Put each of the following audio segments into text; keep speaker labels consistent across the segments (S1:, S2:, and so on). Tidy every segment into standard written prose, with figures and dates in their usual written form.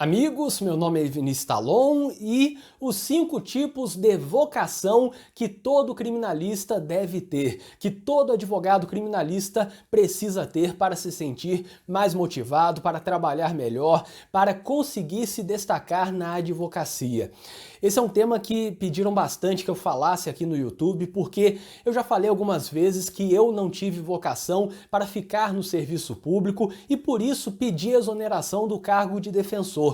S1: Amigos, meu nome é Vinícius Talon e os 5 tipos de vocação que todo criminalista deve ter, que todo advogado criminalista precisa ter para se sentir mais motivado, para trabalhar melhor, para conseguir se destacar na advocacia. Esse é um tema que pediram bastante que eu falasse aqui no YouTube, porque eu já falei algumas vezes que eu não tive vocação para ficar no serviço público e por isso pedi exoneração do cargo de defensor.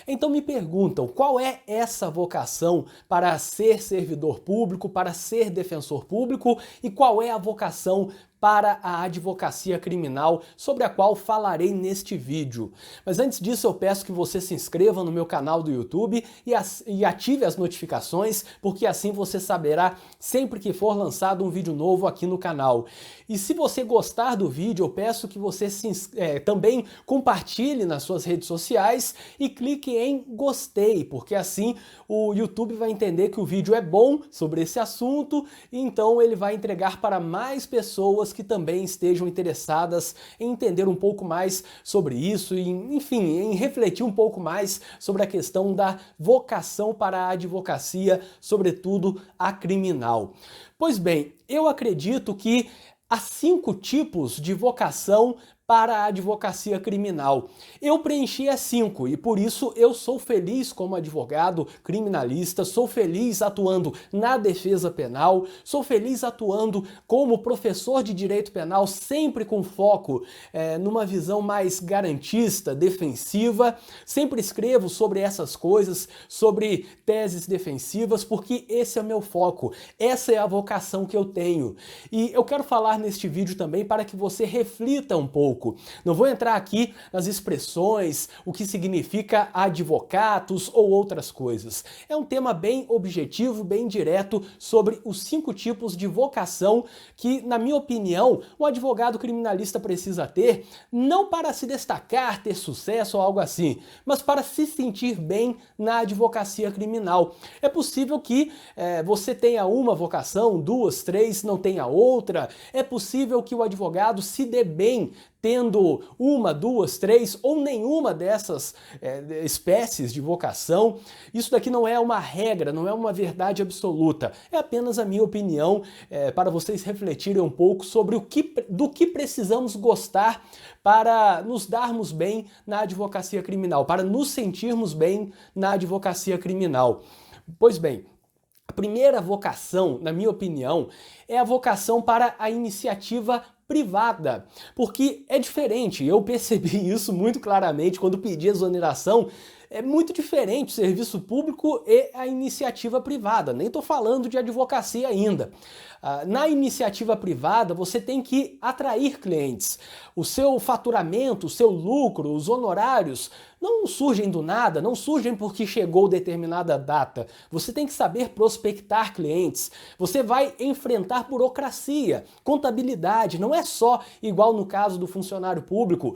S1: Então me perguntam, qual é essa vocação para ser servidor público, para ser defensor público e qual é a vocação para a advocacia criminal, sobre a qual falarei neste vídeo. Mas antes disso eu peço que você se inscreva no meu canal do YouTube e ative as notificações, porque assim você saberá sempre que for lançado um vídeo novo aqui no canal. E se você gostar do vídeo, eu peço que você também compartilhe nas suas redes sociais e clique em gostei, porque assim o YouTube vai entender que o vídeo é bom sobre esse assunto e então ele vai entregar para mais pessoas que também estejam interessadas em entender um pouco mais sobre isso e, enfim, em refletir um pouco mais sobre a questão da vocação para a advocacia, sobretudo a criminal. Pois bem, eu acredito que há 5 tipos de vocação para a advocacia criminal. Eu preenchi as 5 e por isso eu sou feliz como advogado criminalista, sou feliz atuando na defesa penal, sou feliz atuando como professor de direito penal, sempre com foco numa visão mais garantista, defensiva. Sempre escrevo sobre essas coisas, sobre teses defensivas, porque esse é o meu foco, essa é a vocação que eu tenho. E eu quero falar neste vídeo também para que você reflita um pouco. Não vou entrar aqui nas expressões, o que significa advocatus ou outras coisas. É um tema bem objetivo, bem direto sobre os 5 tipos de vocação que, na minha opinião, um advogado criminalista precisa ter, não para se destacar, ter sucesso ou algo assim, mas para se sentir bem na advocacia criminal. É possível que você tenha uma vocação, 2, 3, não tenha outra. É possível que o advogado se dê bem tendo 1, 2, 3 ou nenhuma dessas espécies de vocação. Isso daqui não é uma regra, não é uma verdade absoluta. É apenas a minha opinião para vocês refletirem um pouco sobre do que precisamos gostar para nos darmos bem na advocacia criminal, para nos sentirmos bem na advocacia criminal. Pois bem, a primeira vocação, na minha opinião, é a vocação para a iniciativa privada, porque é diferente. Eu percebi isso muito claramente quando pedi exoneração. É muito diferente o serviço público e a iniciativa privada. Nem estou falando de advocacia ainda. Na iniciativa privada, você tem que atrair clientes. O seu faturamento, o seu lucro, os honorários não surgem do nada, não surgem porque chegou determinada data. Você tem que saber prospectar clientes. Você vai enfrentar burocracia, contabilidade. Não é só igual no caso do funcionário público,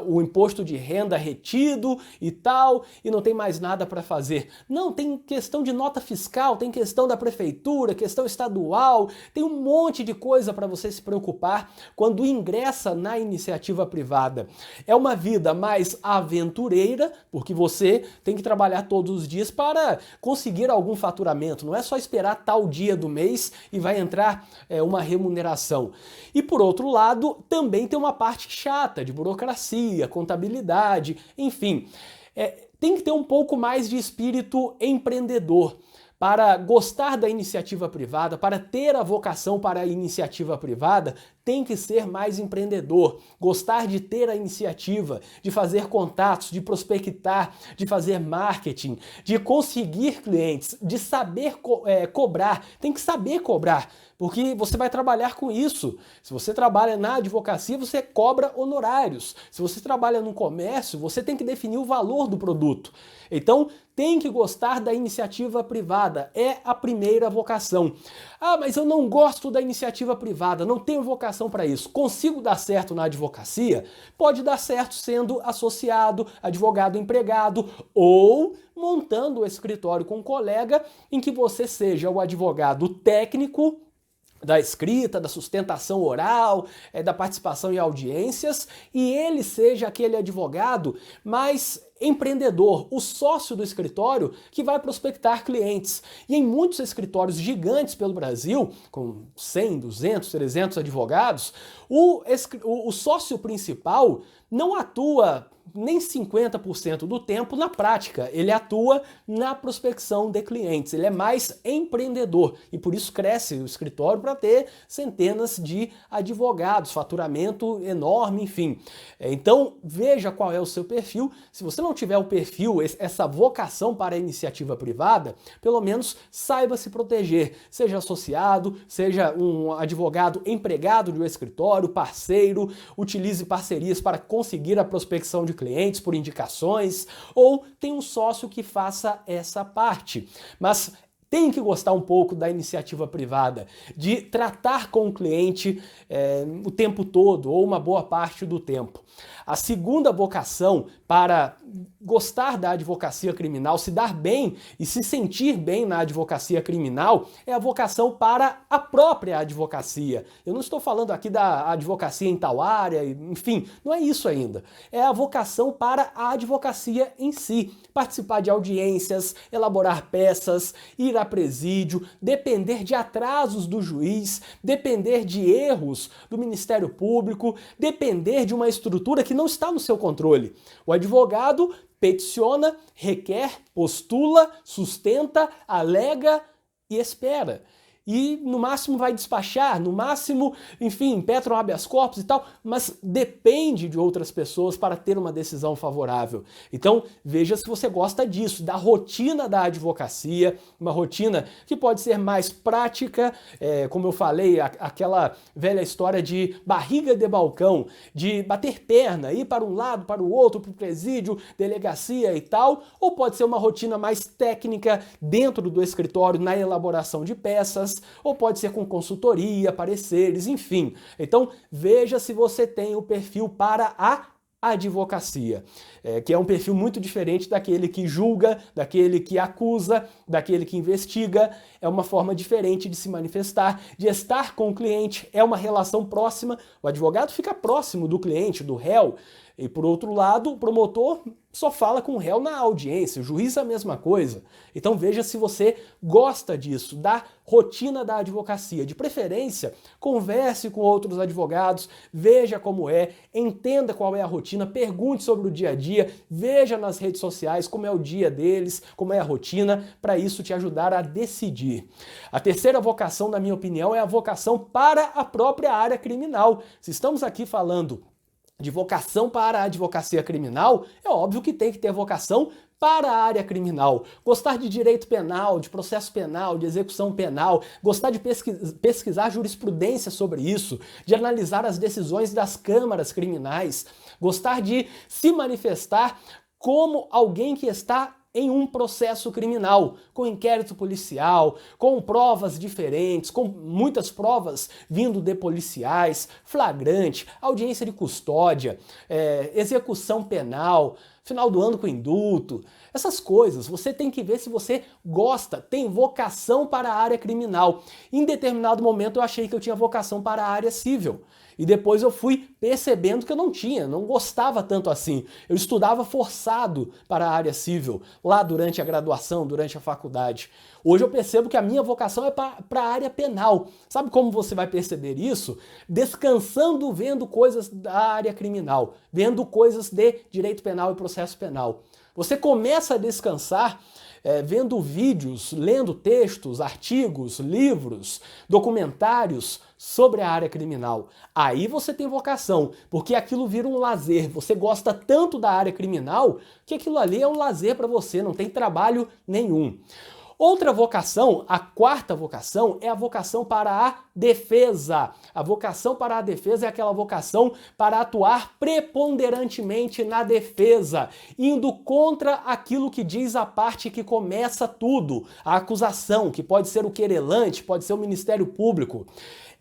S1: o imposto de renda retido e tal, e não tem mais nada para fazer. Não, tem questão de nota fiscal, tem questão da prefeitura, questão estadual, tem um monte de coisa para você se preocupar quando ingressa na iniciativa privada. É uma vida mais aventureira, porque você tem que trabalhar todos os dias para conseguir algum faturamento. Não é só esperar tal dia do mês e vai entrar uma remuneração. E por outro lado, também tem uma parte chata de burocracia, contabilidade, enfim. Tem que ter um pouco mais de espírito empreendedor. Para gostar da iniciativa privada, para ter a vocação para a iniciativa privada, tem que ser mais empreendedor, gostar de ter a iniciativa, de fazer contatos, de prospectar, de fazer marketing, de conseguir clientes, de saber cobrar. Tem que saber cobrar, porque você vai trabalhar com isso. Se você trabalha na advocacia, você cobra honorários. Se você trabalha no comércio, você tem que definir o valor do produto. Então, tem que gostar da iniciativa privada, é a primeira vocação. Ah, mas eu não gosto da iniciativa privada, não tenho vocação para isso. Consigo dar certo na advocacia? Pode dar certo sendo associado, advogado empregado ou montando o escritório com um colega em que você seja o advogado técnico da escrita, da sustentação oral, da participação em audiências, e ele seja aquele advogado mais empreendedor, o sócio do escritório que vai prospectar clientes. E em muitos escritórios gigantes pelo Brasil, com 100, 200, 300 advogados, o sócio principal não atua nem 50% do tempo na prática, ele atua na prospecção de clientes, ele é mais empreendedor e por isso cresce o escritório para ter centenas de advogados, faturamento enorme, enfim. Então veja qual é o seu perfil. Se você não tiver o perfil, essa vocação para a iniciativa privada, pelo menos saiba se proteger, seja associado, seja um advogado empregado de um escritório, parceiro, utilize parcerias para conseguir a prospecção de clientes por indicações, ou tem um sócio que faça essa parte. Mas tem que gostar um pouco da iniciativa privada, de tratar com o cliente o tempo todo, ou uma boa parte do tempo. A segunda vocação para gostar da advocacia criminal, se dar bem e se sentir bem na advocacia criminal, é a vocação para a própria advocacia. Eu não estou falando aqui da advocacia em tal área, enfim, não é isso ainda. É a vocação para a advocacia em si. Participar de audiências, elaborar peças, ir a presídio, depender de atrasos do juiz, depender de erros do Ministério Público, depender de uma estrutura que não está no seu controle. O advogado peticiona, requer, postula, sustenta, alega e espera. E no máximo vai despachar, no máximo, enfim, impetra um habeas corpus e tal, mas depende de outras pessoas para ter uma decisão favorável. Então, veja se você gosta disso, da rotina da advocacia, uma rotina que pode ser mais prática, como eu falei, aquela velha história de barriga de balcão, de bater perna, ir para um lado, para o outro, para o presídio, delegacia e tal, ou pode ser uma rotina mais técnica dentro do escritório na elaboração de peças, ou pode ser com consultoria, pareceres, enfim. Então veja se você tem o perfil para a advocacia, que é um perfil muito diferente daquele que julga, daquele que acusa, daquele que investiga. É uma forma diferente de se manifestar, de estar com o cliente, é uma relação próxima. O advogado fica próximo do cliente, do réu, e por outro lado, o promotor só fala com o réu na audiência, o juiz a mesma coisa. Então veja se você gosta disso, da rotina da advocacia. De preferência, converse com outros advogados, veja como é, entenda qual é a rotina, pergunte sobre o dia a dia, veja nas redes sociais como é o dia deles, como é a rotina, para isso te ajudar a decidir. A terceira vocação, na minha opinião, é a vocação para a própria área criminal. Se estamos aqui falando de vocação para a advocacia criminal, é óbvio que tem que ter vocação para a área criminal. Gostar de direito penal, de processo penal, de execução penal, gostar de pesquisar jurisprudência sobre isso, de analisar as decisões das câmaras criminais, gostar de se manifestar como alguém que está em um processo criminal, com inquérito policial, com provas diferentes, com muitas provas vindo de policiais, flagrante, audiência de custódia, execução penal, final do ano com indulto, essas coisas. Você tem que ver se você gosta, tem vocação para a área criminal. Em determinado momento eu achei que eu tinha vocação para a área civil. E depois eu fui percebendo que eu não tinha, não gostava tanto assim. Eu estudava forçado para a área civil, lá durante a graduação, durante a faculdade. Hoje eu percebo que a minha vocação é para a área penal. Sabe como você vai perceber isso? Descansando vendo coisas da área criminal, vendo coisas de direito penal e processo penal. Você começa a descansar vendo vídeos, lendo textos, artigos, livros, documentários sobre a área criminal. Aí você tem vocação, porque aquilo vira um lazer. Você gosta tanto da área criminal que aquilo ali é um lazer para você, não tem trabalho nenhum. Outra vocação, a quarta vocação, é a vocação para a defesa. A vocação para a defesa é aquela vocação para atuar preponderantemente na defesa, indo contra aquilo que diz a parte que começa tudo, a acusação, que pode ser o querelante, pode ser o Ministério Público.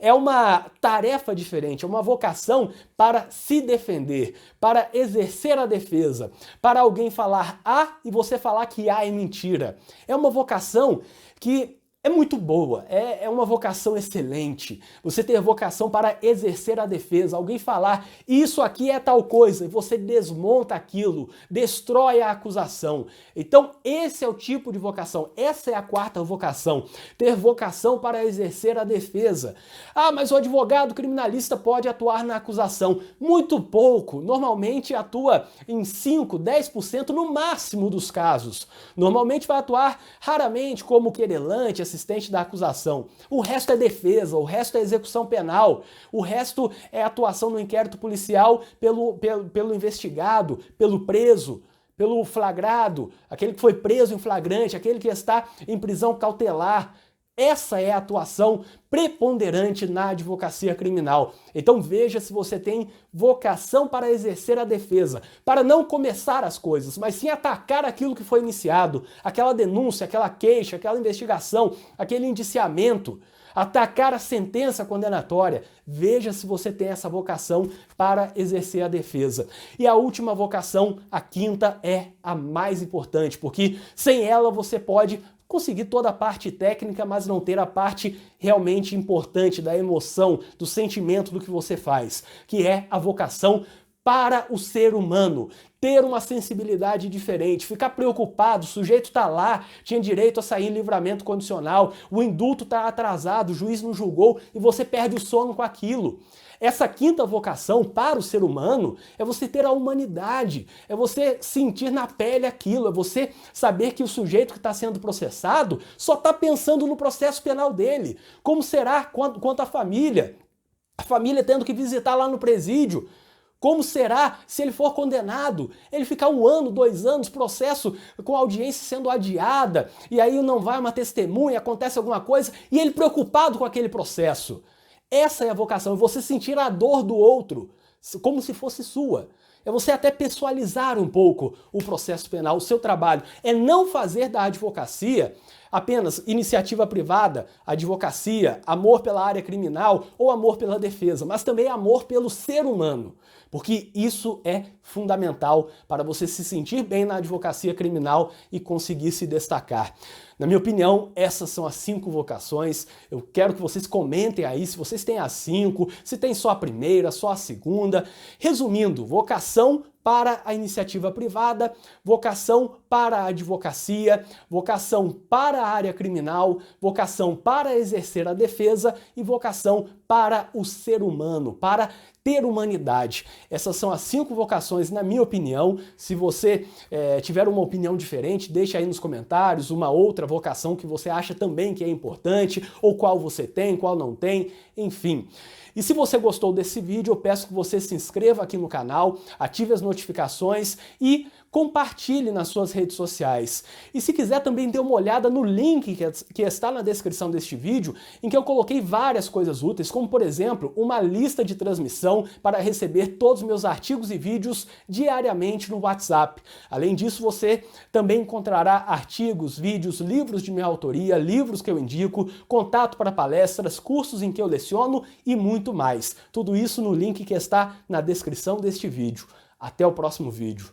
S1: É uma tarefa diferente, é uma vocação para se defender, para exercer a defesa, para alguém falar A e você falar que A é mentira. É uma vocação que é muito boa, é uma vocação excelente. Você ter vocação para exercer a defesa, alguém falar isso aqui é tal coisa, e você desmonta aquilo, destrói a acusação. Então esse é o tipo de vocação, essa é a quarta vocação, ter vocação para exercer a defesa. Ah, mas o advogado criminalista pode atuar na acusação. Muito pouco, normalmente atua em 5, 10% no máximo dos casos. Normalmente vai atuar raramente como querelante, assistente da acusação. O resto é defesa, o resto é execução penal, o resto é atuação no inquérito policial pelo investigado, pelo preso, pelo flagrado, aquele que foi preso em flagrante, aquele que está em prisão cautelar. Essa é a atuação preponderante na advocacia criminal. Então veja se você tem vocação para exercer a defesa, para não começar as coisas, mas sim atacar aquilo que foi iniciado, aquela denúncia, aquela queixa, aquela investigação, aquele indiciamento, atacar a sentença condenatória. Veja se você tem essa vocação para exercer a defesa. E a última vocação, a quinta, é a mais importante, porque sem ela você pode conseguir toda a parte técnica, mas não ter a parte realmente importante da emoção, do sentimento do que você faz, que é a vocação para o ser humano. Ter uma sensibilidade diferente, ficar preocupado, o sujeito está lá, tinha direito a sair em livramento condicional, o indulto está atrasado, o juiz não julgou e você perde o sono com aquilo. Essa quinta vocação para o ser humano é você ter a humanidade, é você sentir na pele aquilo, é você saber que o sujeito que está sendo processado só está pensando no processo penal dele. Como será quanto à família? A família tendo que visitar lá no presídio. Como será se ele for condenado? Ele ficar 1 ano, 2 anos, processo com a audiência sendo adiada, e aí não vai uma testemunha, acontece alguma coisa, e ele preocupado com aquele processo. Essa é a vocação, é você sentir a dor do outro, como se fosse sua. É você até pessoalizar um pouco o processo penal, o seu trabalho. É não fazer da advocacia apenas iniciativa privada, advocacia, amor pela área criminal ou amor pela defesa, mas também amor pelo ser humano, porque isso é fundamental para você se sentir bem na advocacia criminal e conseguir se destacar. Na minha opinião, essas são as 5 vocações. Eu quero que vocês comentem aí se vocês têm as 5, se tem só a primeira, só a segunda. Resumindo, vocação para a iniciativa privada, vocação para a advocacia, vocação para a área criminal, vocação para exercer a defesa e vocação para o ser humano, para ter humanidade. Essas são as 5 vocações, na minha opinião. Se você tiver uma opinião diferente, deixa aí nos comentários uma outra vocação que você acha também que é importante, ou qual você tem, qual não tem, enfim. E se você gostou desse vídeo, eu peço que você se inscreva aqui no canal, ative as notificações e compartilhe nas suas redes sociais. E se quiser também dê uma olhada no link que está na descrição deste vídeo, em que eu coloquei várias coisas úteis, como por exemplo, uma lista de transmissão para receber todos os meus artigos e vídeos diariamente no WhatsApp. Além disso, você também encontrará artigos, vídeos, livros de minha autoria, livros que eu indico, contato para palestras, cursos em que eu leciono e muito mais. Tudo isso no link que está na descrição deste vídeo. Até o próximo vídeo.